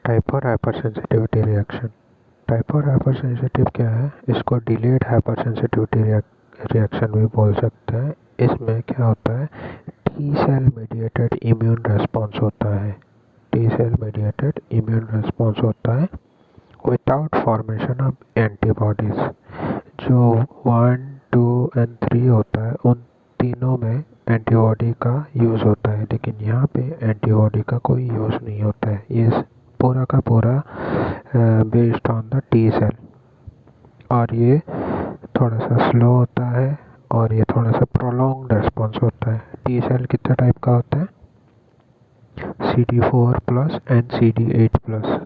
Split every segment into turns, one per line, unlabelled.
टाइपर hypersensitivity reaction. Type four hypersensitive क्या है? इसको डिलेड हाइपर सेंसिटिविटी रिएक्शन भी बोल सकते हैं। इसमें क्या होता है, T cell mediated immune response होता है। T cell mediated immune response होता है विदाउट फॉर्मेशन ऑफ एंटीबॉडीज। जो 1, 2 एंड 3 होता है, उन तीनों में एंटीबॉडी का यूज़ होता है, लेकिन यहाँ पे एंटीबॉडी का कोई यूज़ नहीं होता है। ये पूरा का पूरा based on the T cell, और ये थोड़ा सा स्लो होता है और ये थोड़ा सा प्रोलॉन्ग्ड रेस्पॉन्स होता है। टी सेल कितने टाइप का होता है? CD4 plus and CD8 plus.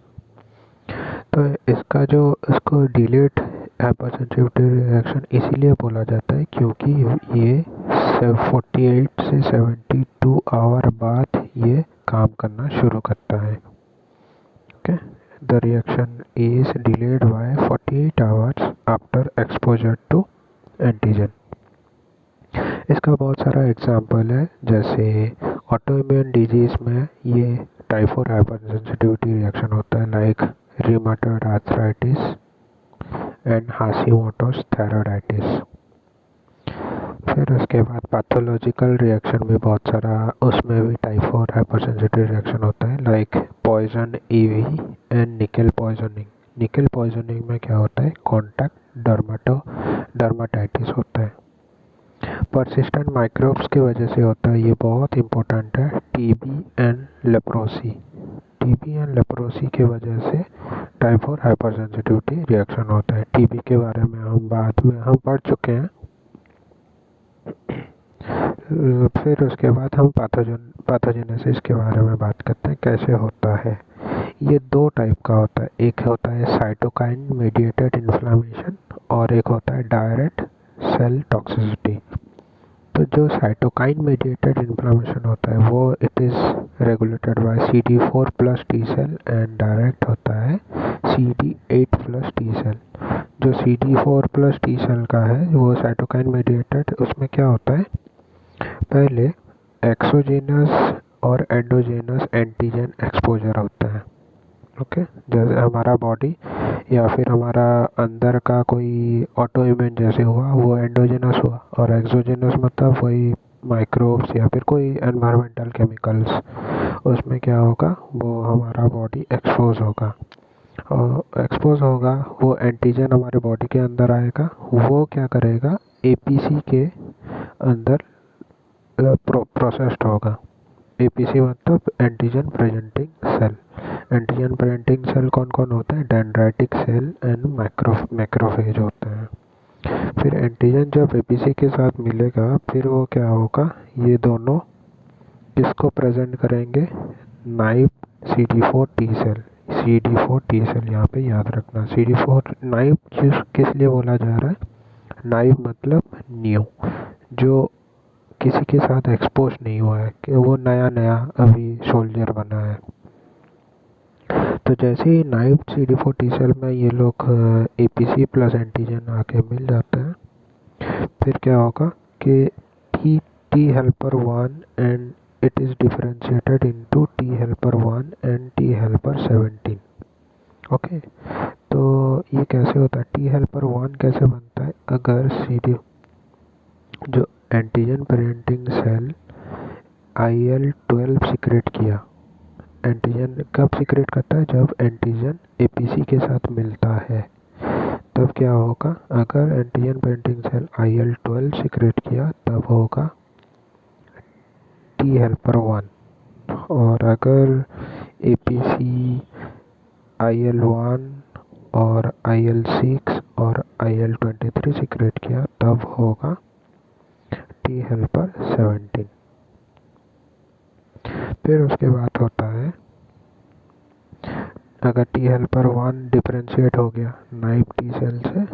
तो इसको डिलेड हाइपर सेंसिटिविटी रिएक्शन इसीलिए बोला जाता है क्योंकि ये 48 से 72 आवर बाद ये काम करना शुरू करता है। Okay, the reaction is delayed by 48 hours after exposure to antigen. इसका बहुत सारा एग्जाम्पल है, जैसे ऑटोइम्यून डिजीज में ये टाइप हाइपर सेंसिटिविटी रिएक्शन होता है, like rheumatoid arthritis and Hashimoto's thyroiditis. फिर उसके बाद पैथोलॉजिकल रिएक्शन भी बहुत सारा, उसमें भी टाइप 4 हाइपर सेंसिटिव रिएक्शन होता है, like poison ivy and nickel poisoning. Nickel poisoning में क्या होता है, कॉन्टैक्ट डर्माटाइटिस होता है। परसिस्टेंट माइक्रोब्स की वजह से होता है, ये बहुत इंपॉर्टेंट है, TB and leprosy. TB and leprosy की वजह से टाइप 4 हाइपर सेंसिटिविटी रिएक्शन होता है। टीबी के बारे में हम बाद में पढ़ चुके हैं। फिर उसके बाद हम पैथोजेनेसिस के बारे में बात करते हैं, कैसे होता है। ये दो टाइप का होता है, एक होता है साइटोकाइन मीडिएटेड इन्फ्लेमेशन और एक होता है डायरेक्ट सेल टॉक्सिसिटी। तो जो साइटोकाइन मीडिएटेड इन्फ्लेमेशन होता है वो it is regulated by CD4 plus T cell and direct होता है CD8 प्लस टी सेल। जो CD4 प्लस टी सेल का है वो साइटोकाइन मीडिएटेड, उसमें क्या होता है, पहले एक्सोजेनस और एंडोजेनस एंटीजन एक्सपोजर होता है। ओके, जैसे हमारा बॉडी या फिर हमारा अंदर का कोई ऑटो इम्यून जैसे हुआ वो एंडोजेनस हुआ, और एक्सोजेनस मतलब वही माइक्रोब्स या फिर कोई एनवायरमेंटल केमिकल्स, उसमें क्या होगा, वो हमारा बॉडी एक्सपोज होगा। और एक्सपोज होगा वो एंटीजन हमारे बॉडी के अंदर आएगा, वो क्या करेगा, APC के अंदर प्रोसेस्ड होगा। APC मतलब antigen presenting cell. Antigen presenting cell कौन कौन होते हैं, डेंड्राइटिक सेल एंड मैक्रोफेज होते हैं। फिर एंटीजन जब APC के साथ मिलेगा, फिर वो क्या होगा, ये दोनों किसको प्रेजेंट करेंगे, naive CD4 T cell. CD4 T cell यहाँ पे याद रखना। CD4 नाइव किस लिए बोला जा रहा है, नाइव मतलब न्यू, जो किसी के साथ एक्सपोज नहीं हुआ है, कि वो नया नया अभी सोल्जर बना है। तो जैसे ही नाइव CD4 टी सेल में ये लोग APC प्लस एंटीजन आके मिल जाते हैं, फिर क्या होगा कि T helper 1 and it is differentiated into T helper 1 and T helper 17। Okay, तो ये कैसे होता है, T helper 1 कैसे बनता है, अगर जो antigen presenting cell IL-12 secrete किया, एंटीजन कब सीक्रेट करता है, जब एंटीजन APC के साथ मिलता है, तब क्या होगा, अगर antigen presenting cell IL-12 secrete किया तब होगा T helper 1, और अगर APC IL-1 और IL-6 और IL-23 सीक्रेट किया तब होगा T helper 17। फिर उसके बाद होता है, अगर T helper 1 डिफरेंशिएट हो गया नाइव टी सेल से,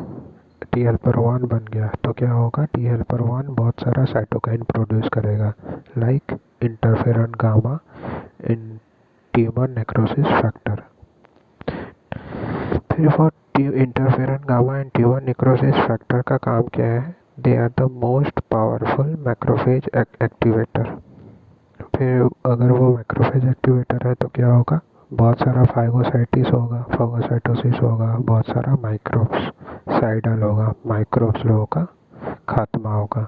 T helper 1 बन गया, तो क्या होगा, T helper 1 बहुत सारा साइटोकाइन प्रोड्यूस करेगा, like interferon gamma in tumour necrosis factor. फिर वो interferon gamma and tumour necrosis factor का काम क्या है, they are the most powerful macrophage activator. फिर अगर वो मैक्रोफेज एक्टिवेटर है तो क्या होगा, बहुत सारा फागोसाइटोसिस होगा, बहुत सारा माइक्रोब्स साइडल होगा, माइक्रोब्स लोगों का खात्मा होगा।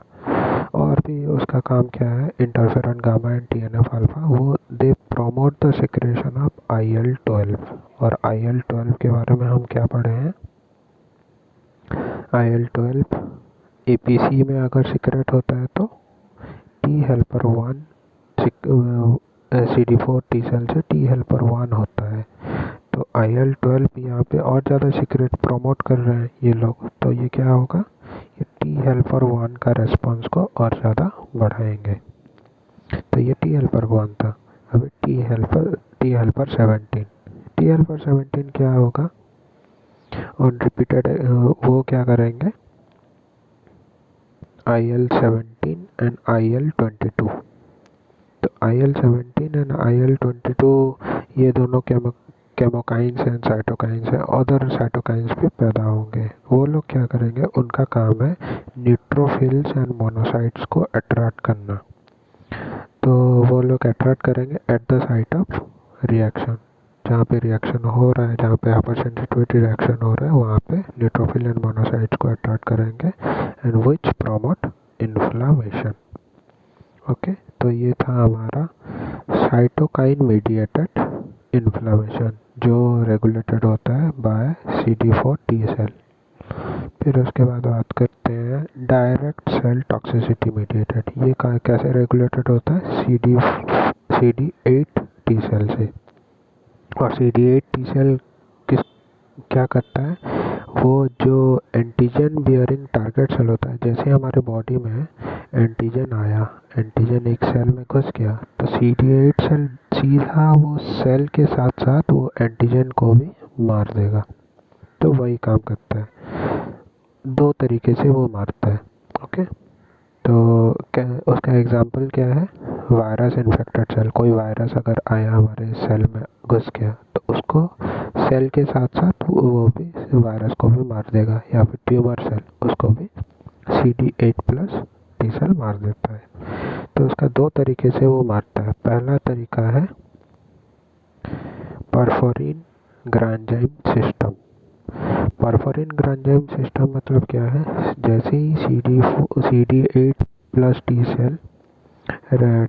और भी उसका काम क्या है, interferon gamma and TNF alpha, वो they promote the secretion of IL-12। और IL-12 के बारे में हम क्या पढ़े हैं, IL-12 APC में अगर सिक्रेट होता है तो T helper 1 CD4 T cell से टी हेल्पर 1 होता है। तो IL-12 यहाँ पे और ज़्यादा सिक्रेट प्रमोट कर रहे हैं ये लोग, तो ये क्या होगा, ये टी हेल्पर 1 का रेस्पॉन्स को और ज़्यादा बढ़ाएंगे। तो ये टी हेल्पर 1 था। अभी टी हेल्पर 17 क्या होगा, और रिपीटेड वो क्या करेंगे, IL-17 एंड IL-22। तो IL-17 एंड IL-22 ये दोनों केमोकाइंस एंड साइटोकाइंस हैं, अदर साइटोकाइंस भी पैदा होंगे। वो लोग क्या करेंगे, उनका काम है न्यूट्रोफिल्स एंड मोनोसाइट्स को अट्रैक्ट करना। तो वो लोग अट्रैक्ट करेंगे at the site of reaction, जहाँ पे रिएक्शन हो रहा है, जहाँ पे हाइपर सेंसिटिविटी रिएक्शन हो रहा है, वहाँ पे न्यूट्रोफिल एंड मोनोसाइट्स को अट्रैक्ट करेंगे and which promote inflammation. Okay, तो ये था हमारा साइटोकाइन मीडिएटेड इन्फ्लामेशन, जो रेगुलेटेड होता है बाय CD4 टी सेल। फिर उसके बाद बात करते हैं डायरेक्ट सेल टॉक्सिसिटी मीडिएटेड। ये कैसे रेगुलेटेड होता है, CD8 टी सेल से। और CD8 टी सेल क्या करता है, वो जो एंटीजन बियरिंग टारगेट सेल होता है, जैसे हमारे बॉडी में एंटीजन आया, एंटीजन एक सेल में घुस गया, तो CD8 सेल सीधा वो सेल के साथ साथ वो एंटीजन को भी मार देगा। तो वही काम करता है, दो तरीके से वो मारता है। ओके, तो उसका एग्जांपल क्या है, वायरस इन्फेक्टेड सेल, कोई वायरस अगर आया हमारे सेल में घुस गया, तो उसको सेल के साथ साथ वो भी वायरस को भी मार देगा। या फिर ट्यूमर सेल, उसको भी CD8+ टी सेल मार देता है। तो उसका दो तरीके से वो मारता है। पहला तरीका है perforin granzyme system. Perforin granzyme system मतलब क्या है, जैसे ही CD8+ T cell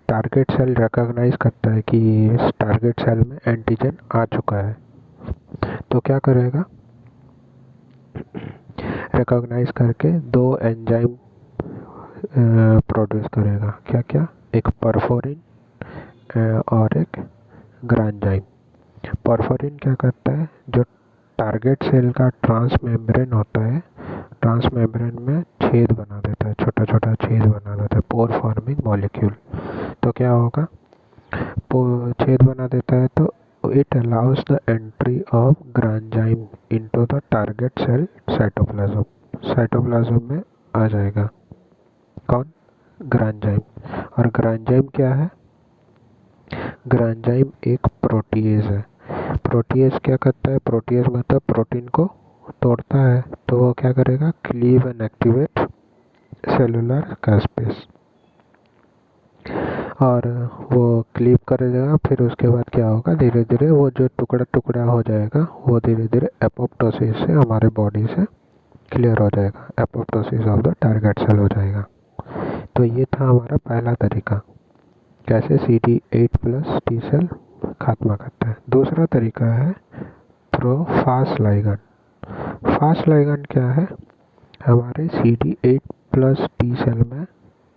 target cell recognise करता है कि टारगेट सेल में एंटीजन आ चुका है, तो क्या करेगा, रिकॉग्नाइज करके दो एंजाइम प्रोड्यूस करेगा। क्या क्या, एक परफोरिन और एक ग्रांजाइम। परफोरिन क्या करता है, जो टारगेट सेल का ट्रांसमेम्ब्रेन होता है, ट्रांसमेम्ब्रेन में छेद बना देता है, छोटा छोटा छेद बना देता है, पोर फॉर्मिंग मॉलिक्यूल। तो क्या होगा, छेद बना देता है, तो it allows the entry of granzyme into the target cell cytoplasm. Cytoplasm में आ जाएगा कौन, ग्रांजाइम। और ग्रांजाइम क्या है, ग्रांजाइम एक प्रोटीएज है। प्रोटीएज क्या करता है, प्रोटीएज मतलब प्रोटीन को तोड़ता है, तो वो क्या करेगा, क्लीव एंड एक्टिवेट सेलुलर कैस्पेस, और वो क्लीव करेगा। फिर उसके बाद क्या होगा, धीरे धीरे वो जो टुकड़ा टुकड़ा हो जाएगा, वो धीरे धीरे एपोप्टोसिस से हमारे बॉडी से क्लियर हो जाएगा, apoptosis of the target cell हो जाएगा। तो ये था हमारा पहला तरीका, कैसे CD8+ टी सेल खात्मा करता है। दूसरा तरीका है प्रोफास लाइगैंड। फास्ट लाइगैंड क्या है, हमारे CD8+ टी सेल में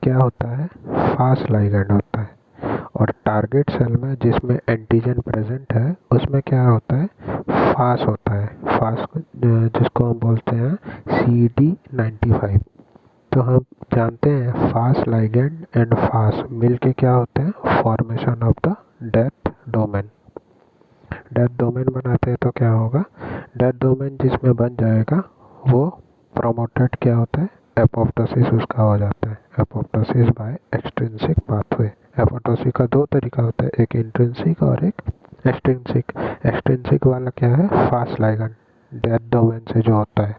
क्या होता है, फास्ट लाइगैंड होता है। और टारगेट सेल में जिसमें एंटीजन प्रेजेंट है, उसमें क्या होता है, फास होता है। फास जिसको हम बोलते हैं CD95। तो हम जानते हैं फास्ट लाइगैंड एंड फास्ट मिलके क्या होते हैं, formation of the death domain. Death domain बनाते हैं, तो क्या होगा, डेथ डोमेन जिसमें बन जाएगा, वो प्रोमोटेड क्या होता है, एपोप्टोसिस उसका हो जाता है, apoptosis by extrinsic pathway. Apoptosis का दो तरीका होता है, एक इंट्रिंसिक और एक एक्सट्रिंसिक। एक्सट्रिंसिक वाला क्या है, फास्ट लाइगैंड डेथ डोमेन से जो होता है,